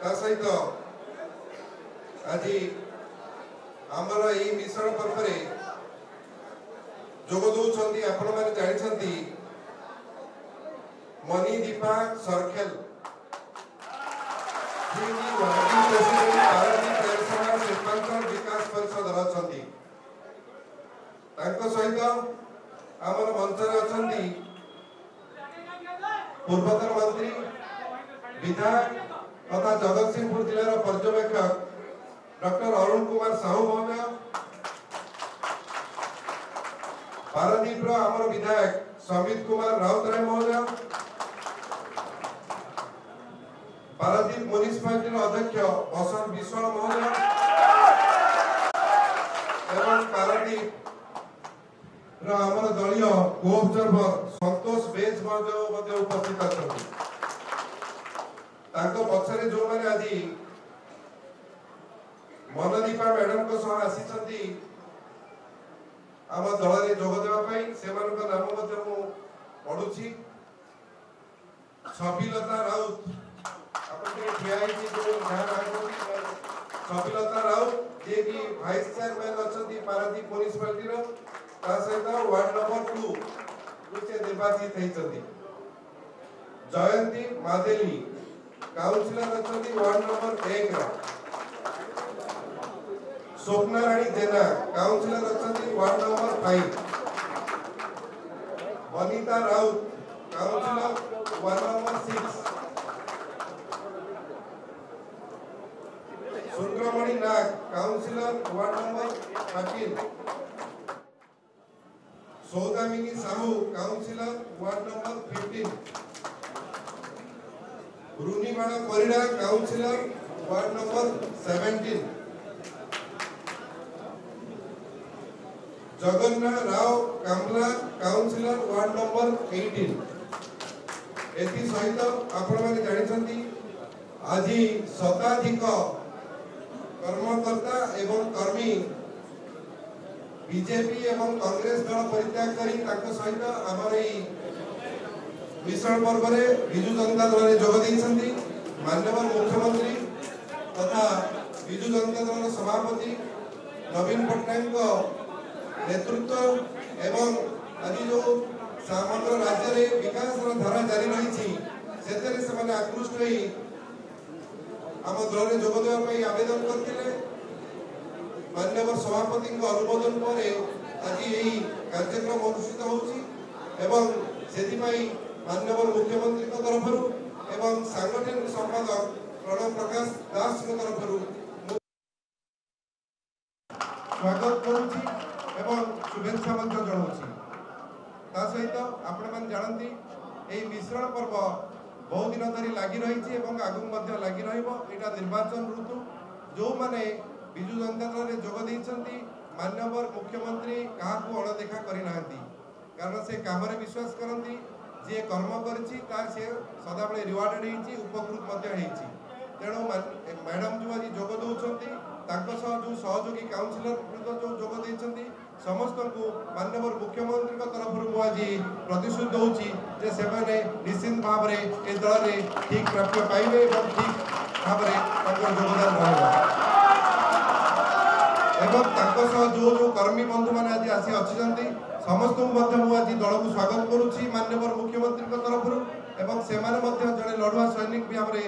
सहित आज आमर यही मिश्रण पर्व जोगदौरान आपण मैंने जानते मनी दीपा सरखेल शिल्पांचल विकास परिषद अच्छा सहित आमर मंच अच्छा पूर्वतन मंत्री विधायक तथा जगतसिंहपुर जिलार पर्यवेक्षक डॉक्टर अरुण कुमार साहू महोदय पारादीप आमर विधायक समित कुमार राउतराय महोदय पारादीप म्युनिसिपालिटी अध्यक्ष बसंत विश्वाल महोदय एवं पारादीप आमर दलीय को ऑब्जर्वर संतोष बेज महोदय उपस्थित अच्छा पछरे जो मैंने आज मनदीपा मैडम को सह आसी आम दल में जोग देवाई से नाम पढ़ुची छबिलता राउत छबिलता राउत जे कि भाइस चेयरमैन अच्छा पारादीप म्युनिसिपालिटी सहित वार्ड नंबर 2 निर्वाचित होती जयंती मादेली काउंसिलर अच्छा ward number 1 Swapna Rani Jena councillor अच्छा ward number 5 Banita Raut councillor ward number 6 Sundramani Nag councillor ward number 13 Saudamini Sahu councillor ward number 15 Runibada Parida councillor ward number 17 Jagannath Rao Kamala councillor ward number 18 एथि सहित आपण माने जानिसंती आज शताधिक कर्मकर्ता एवं कर्मी बीजेपी एवं कांग्रेस दल परित्याग करी ताको सहित आमर मिश्रण पर्व में विजु जनता दल जोग देइछंती माननीय मुख्यमंत्री तथा विजु जनता दल सभापति नवीन पट्टनायक नेतृत्व एवं आज जो समग्र राज्य में विकास धारा जारी रही आकृष्ट हो आम दल में जोग देवाई आवेदन करते माननीय सभापति अनुमोदन पर आज यही कार्यक्रम अनुष्ठित होती माननीय मुख्यमंत्री तरफ एवं सांगठनिक संपादक प्रणव प्रकाश दास तरफ स्वागत करुच्ची शुभेच्छा जनाऊँगी सहित आपण मैंने जानती यही मिश्रण पर्व बहुत दिन धरी लगी रही आगू लगी रहा निर्वाचन ऋतु जो मैंने विजु जनता दल में जोग देइछंती माननीय मुख्यमंत्री क्या अणदेखा करना कारण से काम विश्वास करती जी कर्म करी सदा बेले रिवार्डेड होती उपकृत तेणु मैडम जो आज जोग दौरान जो सहयोगी काउंसिलर जो जोग देइछंती समस्त को माननीय मुख्यमंत्री तरफ आज प्रतिश्रुत होने निश्चित भाव में ए दल में ठीक प्राप्य पाइबे और ठीक भाव में योगदान रहा जो जो कर्मी बंधु मैंने आज आसी अच्छी समस्त को आज दल को स्वागत करुच्ची माननीय मुख्यमंत्री तरफ एवं से जड़े लड़ुआ सैनिक भाव में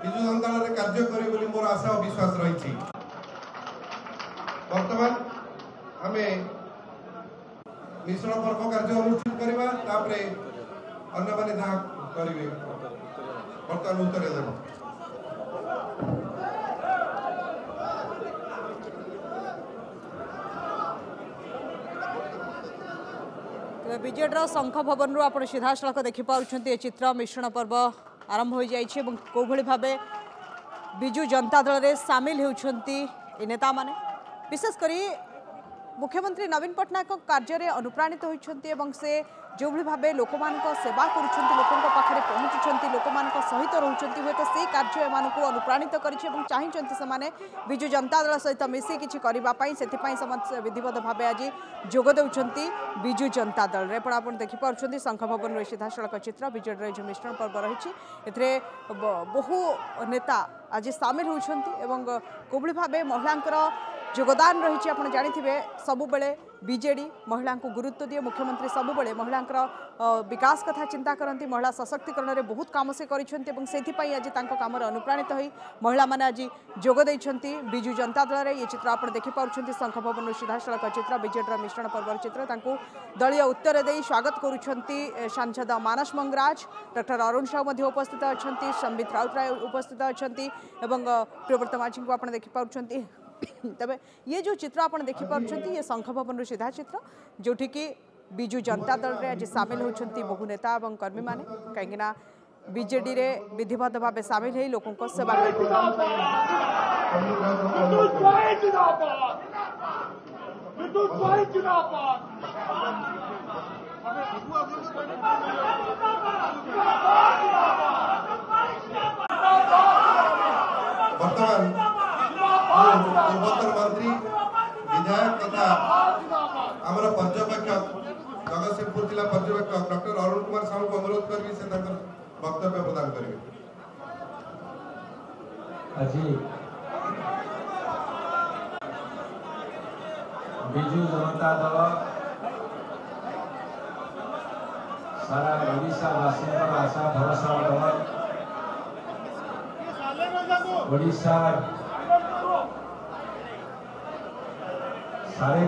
विजु जनता दल कार्य करें मोर आशा और विश्वास रही वर्तमान हमें मिश्रण पर्व कार्य अनुष्ठित करवा अन्य माने जहाँ करेंगे बर्तमान उत्तर देव विजेडर शंख भवन रु आप सीधा सड़क देखिपुं चित्र मिश्रण पर्व आरंभ हो जाए कौभली भाव विजु जनता दल में सामिल होती नेता माने विशेषकर मुख्यमंत्री नवीन पट्टनायक कार्य अनुप्राणित होती से जो भाव लोक सेवा कर लोकों पाखे पहुँचुं लोक सहित रोचंती हुए तो से कार्य एमानकु अनुप्राणित करिछि एवं चाहिचंती समाने बिजु जनता दल सहित मिसी किछि करिबा पई सेति पई समस्त विधिवत भाबे आज जोग देउछंती बिजु जनता दल रे पण आपण देखि पाउछंती शंख भवन रे सीधा सड़क चित्र विजय जो मिश्रण पर्व रही एथिरे बहु नेता आज सामिल होउछंती एवं कोबली भाबे महिलांकर योगदान रही आप जानी सबु बेले बीजेडी महिला को गुरुत्व दिए मुख्यमंत्री सबु बेले महिलांकर विकास कथा चिंता करती महिला सशक्तिकरण में बहुत काम से करें आज कम अनुप्राणित हो महिला मैंने आज जोग देइछंती बिजु जनता दल रे ये चित्र आप देखिपुं शंख भवन सीधा सड़क चित्र बीजेडी मिश्रण पर्व चित्र दलीय उत्तर दे स्वागत करुछंती सांसद मानस मंगराज डॉक्टर अरुण साहू उपस्थित अच्छा संबित राउतराय उपस्थित अच्छा प्रियव्रत माझी को आप देखिपुं तबे ये जो चित्र आप देखिपुं ये शंख भवन सीधा चित्र जोठी कि बिजु जनता दल रे आज सामिल होती बहु नेता और कर्मी माने कहीं बीजेडी रे विधिवत भाव सामिल हो लोकों सेवा पूर्वोत्तर मंत्री विधायक तथा आमर पर्यवेक्षक जगतसिंहपुर जिला पर्यवेक्षक डॉक्टर अरुण कुमार साहू को अनुरोध करी से वक्तव्य प्रदान करेंगे। बिजु जनता दल सारा ओडिशा वासी आशा भरोसा दल ओडिशा साढ़े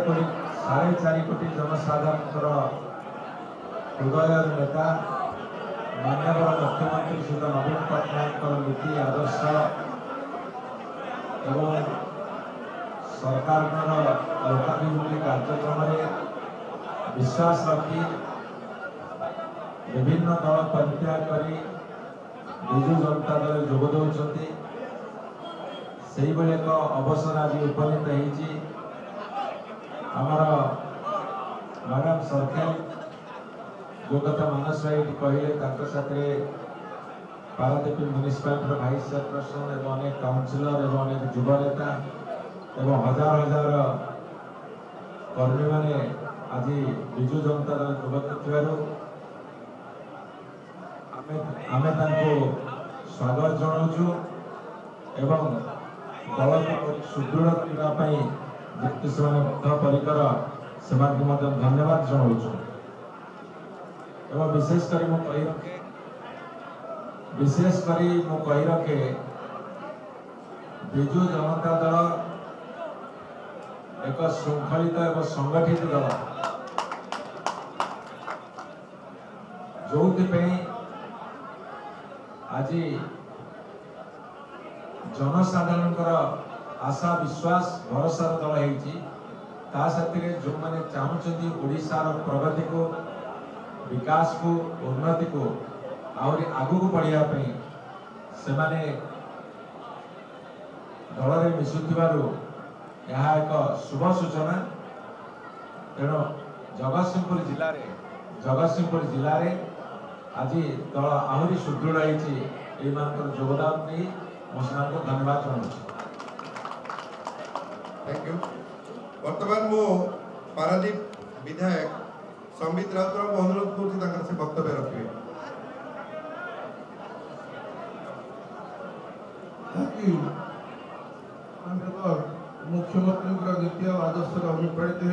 4.5 कोटी जनसाधारण हृदय नेता माननीय मुख्यमंत्री श्री नवीन पट्टनायक नीति आदर्श एवं सरकार लोकाभिमुखी कार्यक्रम विश्वास रखी विभिन्न दल परित्याग कर बिजु जनता दल जोग दौरान से एक अवसर आज उपनीत होती आमर मैडम सरकार जो कथा मानस भाई कहले साथे पारादीप म्यूनिसिपालिटी भाइस चेयरपर्सन एवं अनेक काउंसिलर एवं अनेक युवा नेता एवं हजार हजार कर्मी माने आज बिजु जनता दल जोग आमे स्वागत जनाऊँ एवं दल को सुदृढ़ करने परिकर से धन्यवाद जनाऊँ एवं विशेष कही रखे बिजु जनता दल एक श्रृंखलित एवं संगठित दल जो आज जनसाधारण आशा विश्वास भरोसार दल होती जो मैंने चाहते ओडिशार प्रगति को विकास को उन्नति को आहरी आगू को बढ़ापी से दल में मिशुथिबारु यह एक शुभ सूचना तेणु जगतसिंहपुर जिले में आज दल आहरी सुदृढ़ होती योगदान नहीं मुझे धन्यवाद जनाऊँ। Thank you. वर्तमान मो पारादीप विधायक संबित राउतर को अनुरोध कर से वक्तव्य रखिए। मुख्यमंत्री नीति आदर्श अनुप्राणित हो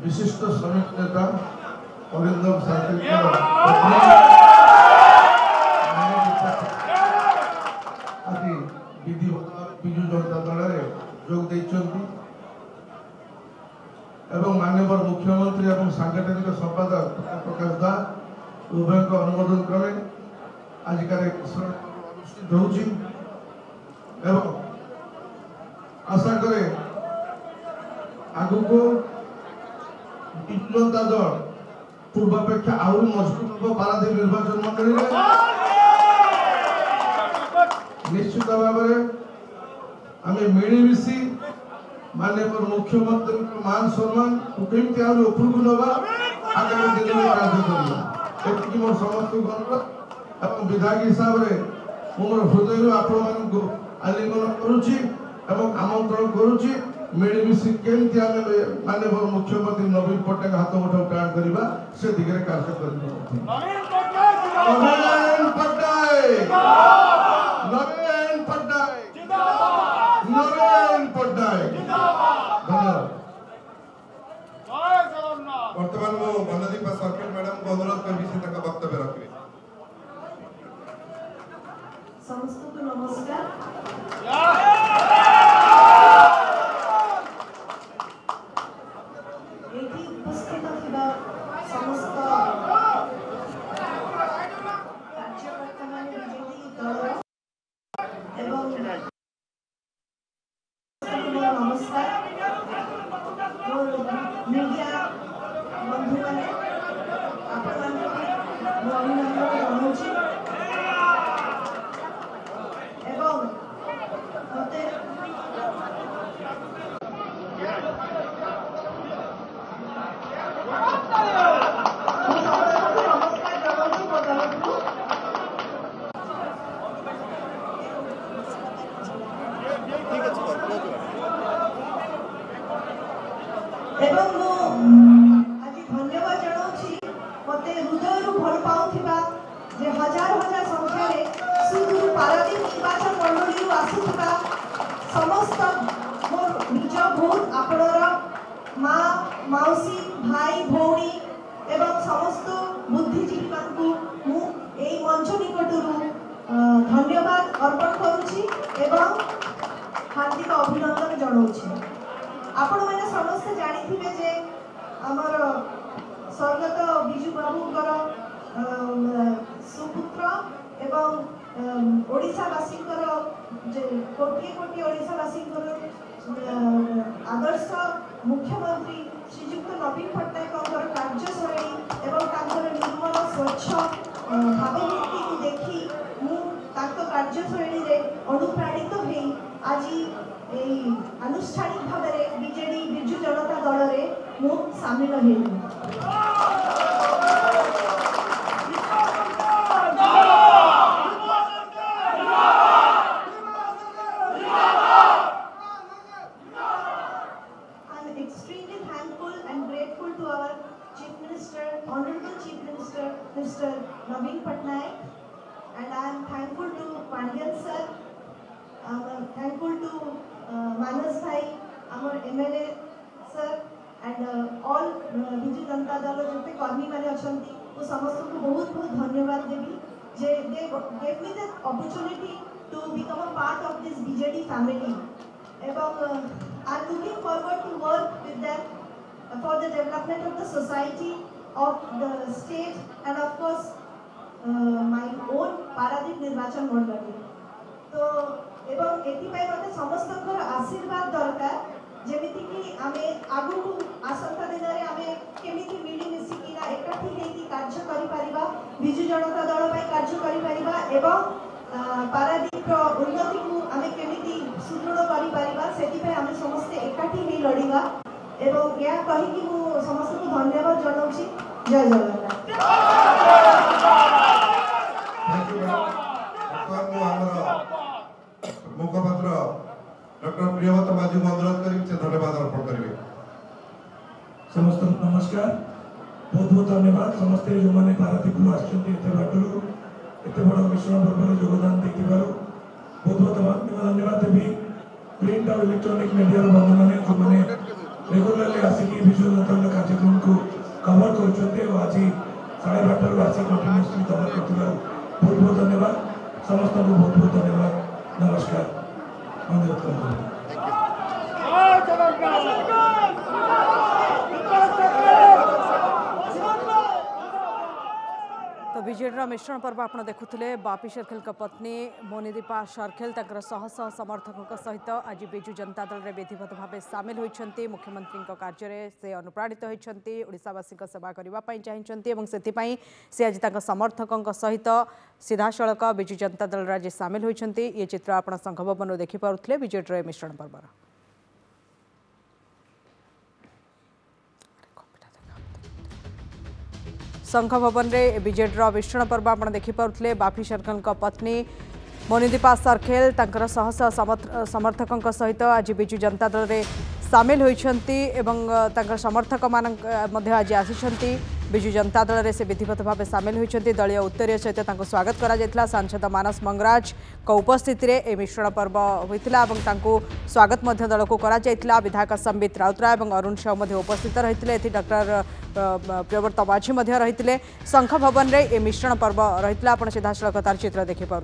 विशिष्ट श्रमिक नेता अरिंदम आज बिजु जनता दल जोग देइछंती एवं माननीय मुख्यमंत्री एवं सांगठनिक संपादक प्रकाश दास उभय अनुमोदन क्रमे आज अनुष्ठित होउछि एवं आशा करे आगु को बिजु जनता दल पूर्वापेक्षा आहुरी मजबूत हो पारादीप निर्वाचन मंडली निश्चित भाव में आम मिलमिशी माननीय मुख्यमंत्री मान सम्मान कमी उपरकू नवा आगामी दिन में कार्य करवा मोर समस्त अनुरोध एवं विधायक हिसाब से मोर हृदय आपण को आलिंगन करुच्ची एवं आमंत्रण करुच्ची मिलमिशि केमती आम माननीय मुख्यमंत्री नवीन पट्टनायक हाथ मुठ टाण करवा से दिगरे कार्य कर नवीन पट्टनायक धन्यवाद। वर्तमान मो मनदीपा सर्किल मैडम को अनुरोध करबी से तक वक्तव्य रखबे। समस्त को नमस्कार। एठी उपस्थित थिबा समस्त कार्यकर्ता माने बीजेपी दल एवं नमस्कार मीडिया बंधु माने आपण अभिनंदन जनाऊँ एवं मते एवं आज धन्यवाद जनाऊँ मत हृदय भल पाऊा जे हजार हजार संख्यार सुदूर पारादीप निर्वाचन मंडली आसुवा समस्त मोर निज भूत आपणर माँ मौसी भाई भौणी एवं समस्त बुद्धिजीवी मानकु मु एई मंच निकटरू धन्यवाद अर्पण करुछि एवं हार्दिक अभिनंदन जनाऊछि। आपण मैंने समस्त जानिथिबे जे हमर स्वर्गत बिजू बाबूकर सुपुत्र एवं ओडिशावासीकर कोटी कोटी ओडिशावासीकर आदर्श मुख्यमंत्री श्रीजुक्त नवीन पट्टनायक कार्यशैली एवं निर्मल स्वच्छ भावमूर्ति को देखी मु कार्यशैली अनुप्राणित हो आज आनुष्ठानिक भाव में बीजेडी बिजु जनता दल रे मु सामिल heli. Mr. Naveen Patnaik, and I am thankful to Pandian sir, thankful to Manas Bhai, our MLA sir, and all Biju Janata Dal जितने कर्मी माने अछंती वो समस्त को बहुत बहुत धन्यवाद देवी जे they gave me the opportunity to become a part of this BJD family. एवं I am looking forward to work with them for the development of the society, of the state, and of course my own Paradip निर्वाचन मंडली। तो एवं एथिपाई मते समस्तकर आशीर्वाद दरकार जेमिति कि आमे आगु को आसंता दिन रे आमे केमिति मिली मिसी किना एकाठी हेति कार्य करि परिबा बिजु जनता दल पई कार्य करि परिबा एवं पारादीप उन्नति को आमे केमिति सुदृढ़ करि परिबा सेतिपई आमे समस्त एकाठी हे लड़ीबा एवं या कहि कि मु समस्त को धन्यवाद जनाउछि। जय जगन्नाथ। मुखपात्र डॉक्टर प्रियव्रत माझी को अनुरोध करी से धन्यवाद अर्पण करेंगे। समस्त नमस्कार, बहुत बहुत धन्यवाद समस्त जो मैंने पारादीप बाटू एत बड़ मिश्रण पर्व योगदान देथिबारु बहुत बहुत धन्यवाद देवी। प्रिंट और इलेक्ट्रॉनिक मीडिया बंधु मैंने जो मैंने रेगुलरली आसिक विजु जनता दल कार्यक्रम को कवर कर आज 12:30 आसिक कंटिन्यूसली कवर कर बहुत बहुत धन्यवाद समस्त को बहुत बहुत धन्यवाद। नमस्कार। तो बीजेडी मिश्रण पर्व आप देखुले बापी सरखेल पत्नी मोनिदीपा सरखेल शह शह समर्थकों सहित आज बिजु जनता दल में विधिवत भाव सामिल होती मुख्यमंत्री कार्य से अनुप्राणित होती ओडावासी सेवा करने चाहिए से आज समर्थकों सहित सीधासख बिजु जनता दल आज सामिल होती ये चित्र आप संघ भवन देखिपे बीजेडी मिश्रण पर्वर। संघ भवन में बीजेडी मिश्रण पर्व आप देखिपे बाफी सर्कल पत्नी मोनिदीपा सरखेल तांकर शह शह समर्थकों सहित आज बिजु जनता दल में सामिल होती समर्थक मान आज आसी बिजु जनता दल में से विधिवत भाव सामिल होती दलीय उत्तरीय सहित स्वागत करा सांसद मानस मंगराज को उपस्थित रे मिश्रण पर्व होता स्वागत दल को करा विधायक संबित राउतराय और अरुण साहू उपस्थित रही डॉक्टर प्रियव्रत माझी रही संघ भवन में मिश्रण पर्व रही सीधा सड़क तार चित्र देखिए।